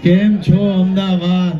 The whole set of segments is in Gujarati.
કેમ છો અમદાવાદ?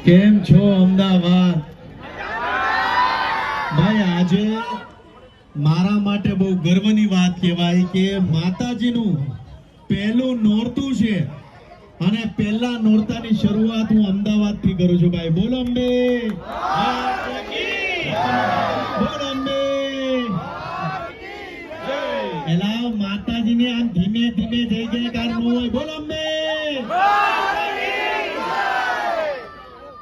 કેમ છો અમદાવાદ? ભાઈ આજે મારા માટે બહુ ગર્વની વાત કહેવાય કે માતાજીનું પહેલું નોરતું છે અને પહેલા નોરતાની શરૂઆત હું અમદાવાદથી કરું છું. ભાઈ બોલો અંબે, બોલો અંબે. એલા માતાજીને આમ ધીમે ધીમે જય જયકાર ન હોય. બોલો અંબે.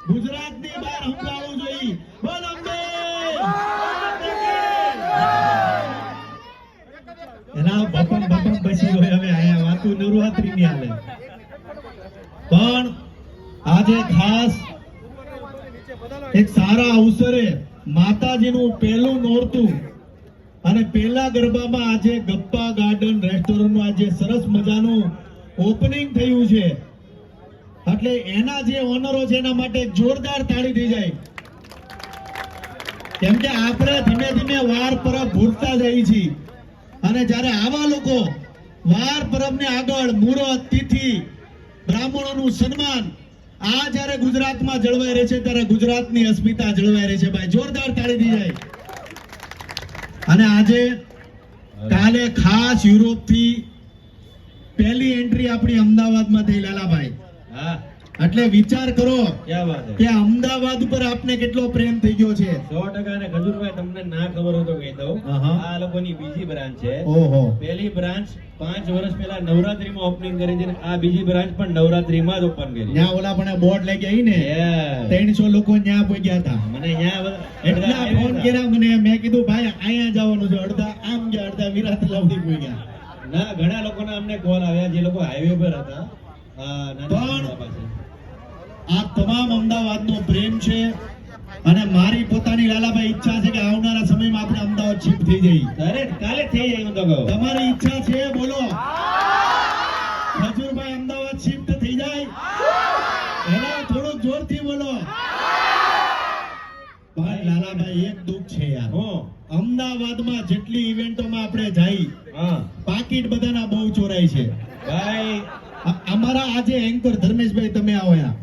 ગુજરાતની બહાર સંભળાવવું જોઈએ. બોલ અંબે. એના બપન બપન પછી હોય હવે આયા વાતું નવરાત્રી ની હાલે. પણ આજે ખાસ એક સારા અવસરે માતાજીનું પહેલું નોરતું અને પહેલા ગરબામાં આજે ગપ્પા ગાર્ડન રેસ્ટોરન્ટનું આજે સરસ મજાનું ઓપનિંગ થયું છે. એટલે એના જે ઓનરો છે એના માટે જોરદાર તાળી થઈ જાય. કેમ કે આપણે ધીમે ધીમે વાર પરબ ભૂલતા જઈએ છીએ અને જ્યારે આવા લોકો વાર પરબને આગળ મુહૂર્ત તિથિ બ્રાહ્મણોનું સન્માન આ જ્યારે ગુજરાતમાં જળવાઈ રહે છે ત્યારે ગુજરાતની અસ્મિતા જળવાઈ રહે છે. ભાઈ જોરદાર તાળી થઈ જાય. અને આજે કાલે ખાસ યુરોપ થી પહેલી એન્ટ્રી આપણી અમદાવાદમાં થઈ લાલાભાઈ. એટલે વિચાર કરો કે અમદાવાદ ઉપર આપને કેટલો પ્રેમ થઈ ગયો છે. 100% ને ખજૂરભાઈ તમને ના ખબર હોય તો કહી દઉં, આ લોકોની બીજી બ્રાન્ચ છે. પહેલી બ્રાન્ચ 5 વર્ષ પહેલા નવરાત્રીમાં ઓપનિંગ કરી છે, આ બીજી બ્રાન્ચ પણ નવરાત્રીમાં જ ઓપન કરી. ત્યાં ઓલા પણ બોર્ડ લઈ ગયા ને 300 લોકો ત્યાં પહોંચ્યા હતા. મને ત્યાં એટલા ફોન કર્યા મને, મેં કીધું ભાઈ અહીંયા જવાનું છે. અડધા આમ ગયા, અડધા વિરાટ લાવડી પહોંચ્યા. ના ઘણા લોકોના અમને કોલ આવ્યા જે લોકો હાઈવે પર હતા. પણ આ તમામ અમદાવાદનો પ્રેમ છે અને મારી પોતાની લાલાભાઈ ઈચ્છા છે કે આવનારા સમયમાં આપણે અમદાવાદ શિફ્ટ થઈ જઈએ. અરે કાલે થઈ જાય હું તો કહું. તમારી ઈચ્છા છે? બોલો. ખજૂરભાઈ અમદાવાદ શિફ્ટ થઈ જાય? એના થોડું જોરથી બોલો. ભાઈ લાલાભાઈ એક દુઃખ છે યાર. અમદાવાદમાં જેટલી ઇવેન્ટોમાં આપણે જઈ પાકીટ બધાના બહુ ચોરાય છે. ભાઈ અમારા આજે એન્કર ધર્મેશભાઈ તમે આવ્યા,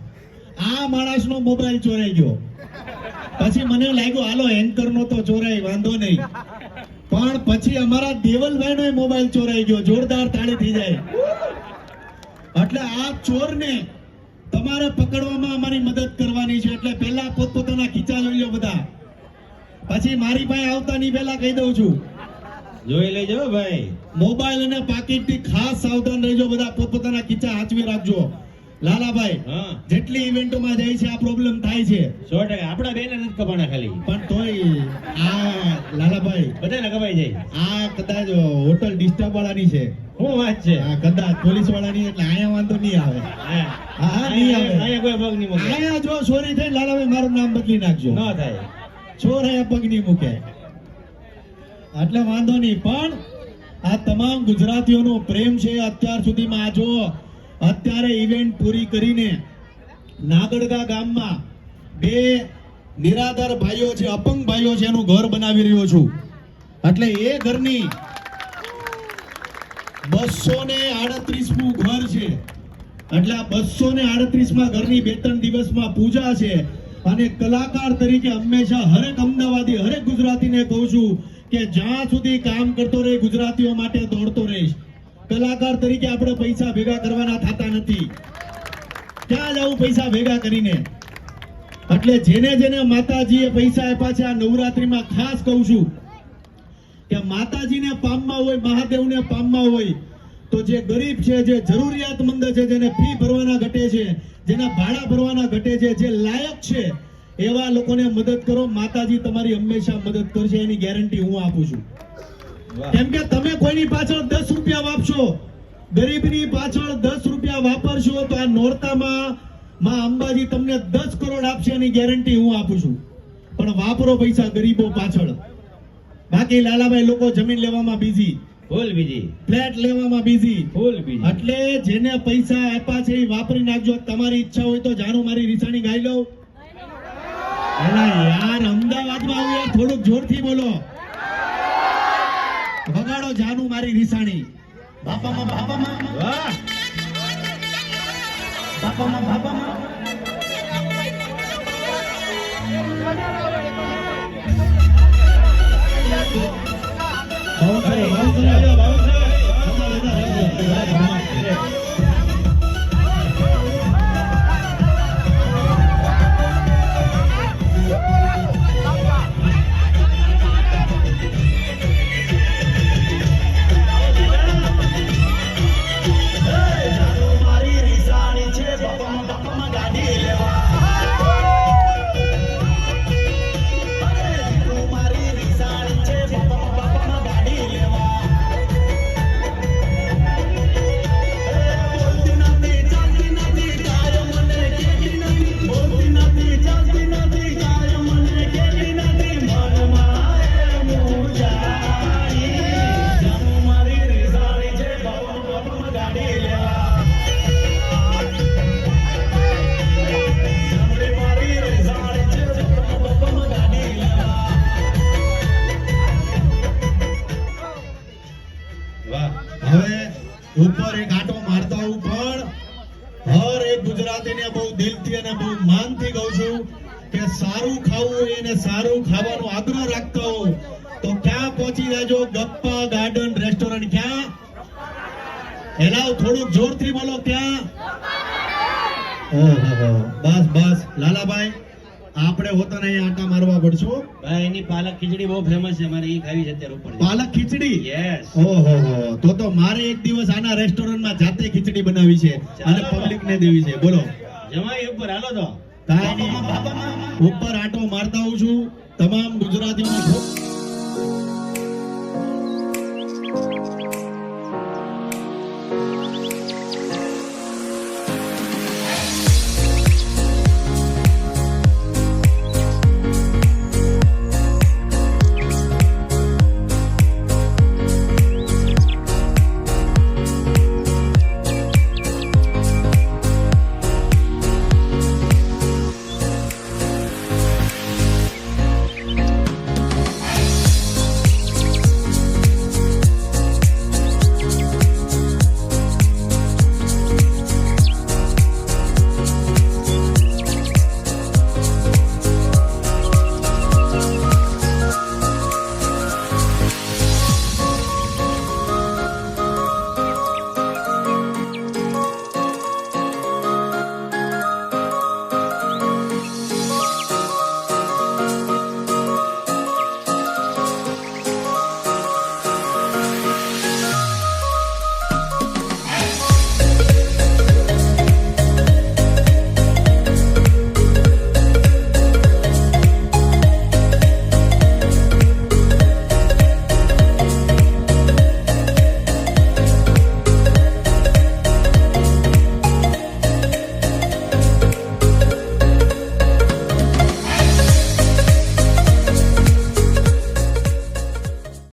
આ માણસનો મોબાઈલ ચોરાઈ ગયો. પછી મને લાગ્યું હાલો એન્કર નો તો ચોરાય વાંધો નહીં, પણ પછી અમારા દેવલભાઈ નો મોબાઈલ ચોરાઈ ગયો. જોરદાર તાળી થઈ જાય. એટલે આ ચોરને તમારે પકડવામાં અમારી મદદ કરવાની છે. એટલે પહેલા પોતપોતાના ખીચા લઈ લો બધા. પછી મારી પાસે આવતા ની પહેલા કહી દઉં છું, જોઈ લેજો ભાઈ. મોબાઈલ અને પાકીટ થી ખાસ સાવધાન રહેજો. બધા પોતપોતાના ખીચા હાચવી રાખજો. લાલાભાઈ, હા, જેટલી ઇવેન્ટોમાં જાય છે આ પ્રોબ્લેમ થાય છે, 100%. આપણા બેને નથી કપાણા ખાલી, પણ તોય આ લાલાભાઈ બધાને કપાઈ જાય. આ કદાચ હોટલ ડિસ્ટર્બ વાળાની છે. શું વાત છે? આ કદાચ પોલીસ વાળાની, એટલે અહીંયા વાંધો નહીં આવે. હા, હા, નહીં આવે. અહીંયા કોઈ પગ નહીં મૂકે. અહીંયા જો ચોરી થઈ, લાલાભાઈ મારું નામ બદલી નાખજો. ન થાય. ચોર અહીંયા પગ નહીં મૂકે, એટલે વાંધો નહીં. પણ આ તમામ ગુજરાતીઓનો પ્રેમ છે. અત્યાર સુધીમાં આ જો અત્યારે ઇવેન્ટ પૂરી કરીને નાગડગા ગામમાં 2 નિરાધાર ભાઈઓ છે, અપંગ ભાઈઓ છે, એનું ઘર બનાવી રહ્યો છું. એટલે એ ઘરની 238મું ઘર છે. એટલે આ 238માં ઘરની 2-3 દિવસમાં પૂજા છે. અને કલાકાર તરીકે હંમેશા હરેક અમદાવાદી, હરેક ગુજરાતીને કહું છું કે જ્યાં સુધી કામ કરતો રહે, ગુજરાતીઓ માટે દોડતો રહીશ. કલાકાર તરીકે આપણે પૈસા ભેગા કરવાના થતા નથી. ક્યાં જવું પૈસા ભેગા કરીને? એટલે જેને જેને માતાજીએ પૈસા આપ્યા છે, આ નવરાત્રીમાં ખાસ કહું છું કે માતાજીને પામવા હોય, મહાદેવને પામવા હોય, તો જે ગરીબ છે, જે જરૂરિયાતમંદ છે, જેને ફી ભરવાના ઘટે છે, જેના ભાડા ભરવાના ઘટે છે, જે લાયક છે, એવા લોકોને મદદ કરો. માતાજી તમારી હંમેશા મદદ કરશે, એની ગેરંટી હું આપું છું. વાહ. કેમ કે તમે કોઈની પાછળ 10 રૂપિયા વાપશો, ગરીબની પાછળ 10 રૂપિયા વાપરશો, તો આ નોરતામાં માં અંબાજી તમને 10 કરોડ આપશે, એની ગેરંટી હું આપું છું. પણ વાપરો પૈસા ગરીબો પાછળ. બાકી લાલાભાઈ લોકો જમીન લેવામાં બિઝી, ફૂલ બીજી, ફ્લેટ લેવામાં બિઝી. ફૂલ બીજી. એટલે જેને પૈસા આપ્યા છે એ વાપરી નાખજો. તમારી ઈચ્છા હોય તો જાનું મારી રીસાણી ગાઈ લો. એલા યાર, અમદાવાદમાં આવું યાર, થોડુંક જોરથી બોલો. વગાડો જાનું મારી રીસાણી. બાપામાં બાપામાં, વાહ. બાપામાં બાપામાં. બહુ સરસ, બહુ સરસ. હવે ઉપર એક આંટો મારતા હું, પણ હર એક ગુજરાતીને બહુ દિલથી અને બહુ માનથી કહું છું કે સારું ખાવું હોય અને સારું ખાવાનો આગ્રહ રાખતા હો તો ક્યાં પહોંચી જાજો? ગપ્પા ગાર્ડન રેસ્ટોરન્ટ. ક્યાં? એલાવ થોડુંક જોરથી બોલો. ક્યાં? ઓહો, બસ બસ લાલાભાઈ, આપણે હોતાને અહીંયા આંટા મારવા પડશો. ભાઈ, એની પાલક ખીચડી બહુ ફેમસ છે, મારે એ ખાવી છે અત્યારે ઉપર. પાલક ખીચડી? યસ. ઓહો, તો મારે એક દિવસ આના રેસ્ટોરન્ટમાં જાતે ખીચડી બનાવી છે અને પબ્લિકને દેવી છે. બોલો જમાઈ ઉપર હાલો તો. કાંઈ નહીં, ઉપર આંટો મારતા હું છું તમામ ગુજરાતીઓને.